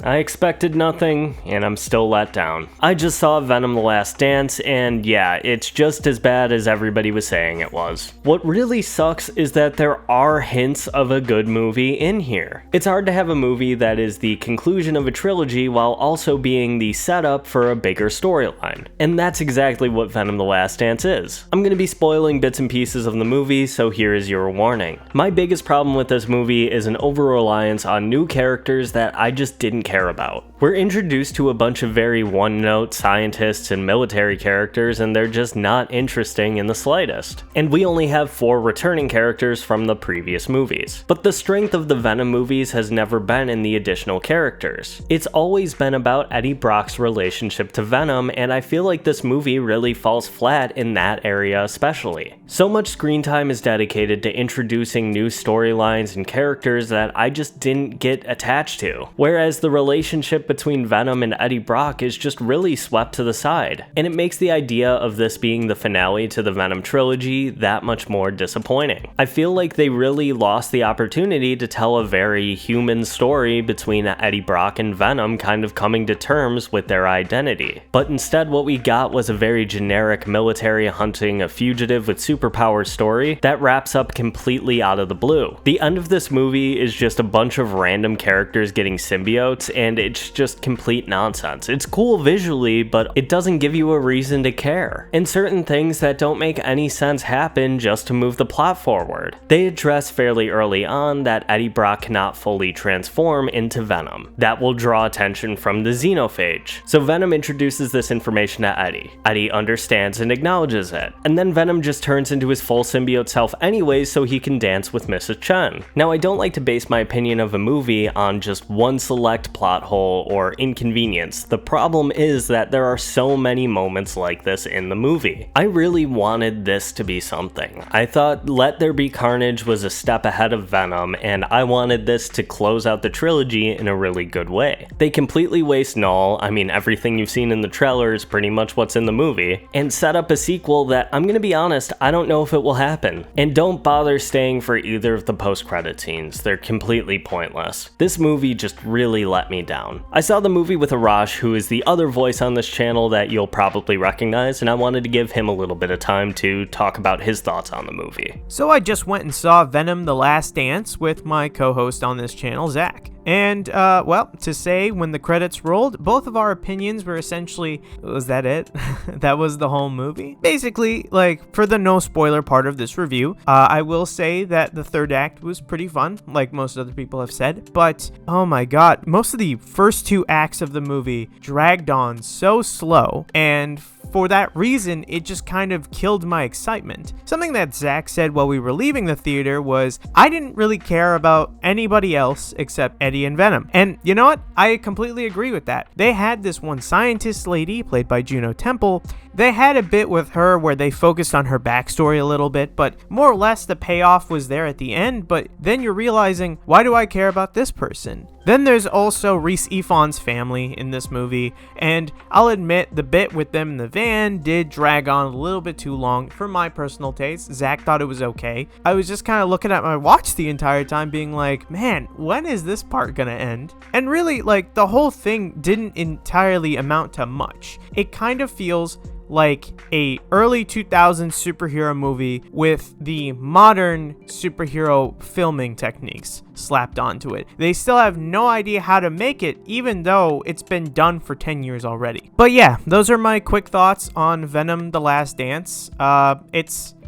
I expected nothing, and I'm still let down. I just saw Venom: The Last Dance, and yeah, it's just as bad as everybody was saying it was. What really sucks is that there are hints of a good movie in here. It's hard to have a movie that is the conclusion of a trilogy while also being the setup for a bigger storyline. And that's exactly what Venom: The Last Dance is. I'm gonna be spoiling bits and pieces of the movie, so here is your warning. My biggest problem with this movie is an over-reliance on new characters that I just didn't care about. We're introduced to a bunch of very one-note scientists and military characters, and they're just not interesting in the slightest. And we only have 4 returning characters from the previous movies. But the strength of the Venom movies has never been in the additional characters. It's always been about Eddie Brock's relationship to Venom, and I feel like this movie really falls flat in that area especially. So much screen time is dedicated to introducing new storylines and characters that I just didn't get attached to, whereas the relationship between Venom and Eddie Brock is just really swept to the side, and it makes the idea of this being the finale to the Venom trilogy that much more disappointing. I feel like they really lost the opportunity to tell a very human story between Eddie Brock and Venom kind of coming to terms with their identity. But instead what we got was a very generic military hunting a fugitive with superpowers story that wraps up completely out of the blue. The end of this movie is just a bunch of random characters getting symbiotes, and it's just complete nonsense. It's cool visually, but it doesn't give you a reason to care. And certain things that don't make any sense happen just to move the plot forward. They address fairly early on that Eddie Brock cannot fully transform into Venom. That will draw attention from the xenophage. So Venom introduces this information to Eddie. Eddie understands and acknowledges it. And then Venom just turns into his full symbiote self anyways so he can dance with Mrs. Chen. Now I don't like to base my opinion of a movie on just one select plot hole or inconvenience. The problem is that there are so many moments like this in the movie. I really wanted this to be something. I thought Let There Be Carnage was a step ahead of Venom, and I wanted this to close out the trilogy in a really good way. They completely waste Null, I mean everything you've seen in the trailer is pretty much what's in the movie, and set up a sequel that, I'm gonna be honest, I don't know if it will happen. And don't bother staying for either of the post-credit scenes, they're completely pointless. This movie just really let me down. I saw the movie with Arash, who is the other voice on this channel that you'll probably recognize, and I wanted to give him a little bit of time to talk about his thoughts on the movie. So I just went and saw Venom: The Last Dance with my co-host on this channel, Zach. And, well, to say when the credits rolled, both of our opinions were essentially, was that it? That was the whole movie? Basically, like, for the no spoiler part of this review, I will say that the third act was pretty fun, like most other people have said, but, oh my god, most of the first 2 acts of the movie dragged on so slow, and for that reason, it just kind of killed my excitement. Something that Zach said while we were leaving the theater was, I didn't really care about anybody else except Eddie and Venom. And you know what? I completely agree with that. They had this one scientist lady, played by Juno Temple. They had a bit with her where they focused on her backstory a little bit, but more or less the payoff was there at the end, but then you're realizing, why do I care about this person? Then there's also Rhys Ifans' family in this movie, and I'll admit the bit with them in the van did drag on a little bit too long for my personal taste. Zach thought it was okay. I was just kind of looking at my watch the entire time being like, man, when is this part gonna end? And really, like, the whole thing didn't entirely amount to much. It kind of feels like a early 2000s superhero movie with the modern superhero filming techniques slapped onto it. They still have no idea how to make it, even though it's been done for 10 years already. But yeah, those are my quick thoughts on Venom: The Last Dance.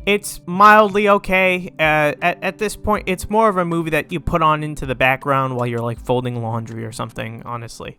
It's mildly okay. At this point, it's more of a movie that you put on into the background while you're like folding laundry or something, honestly.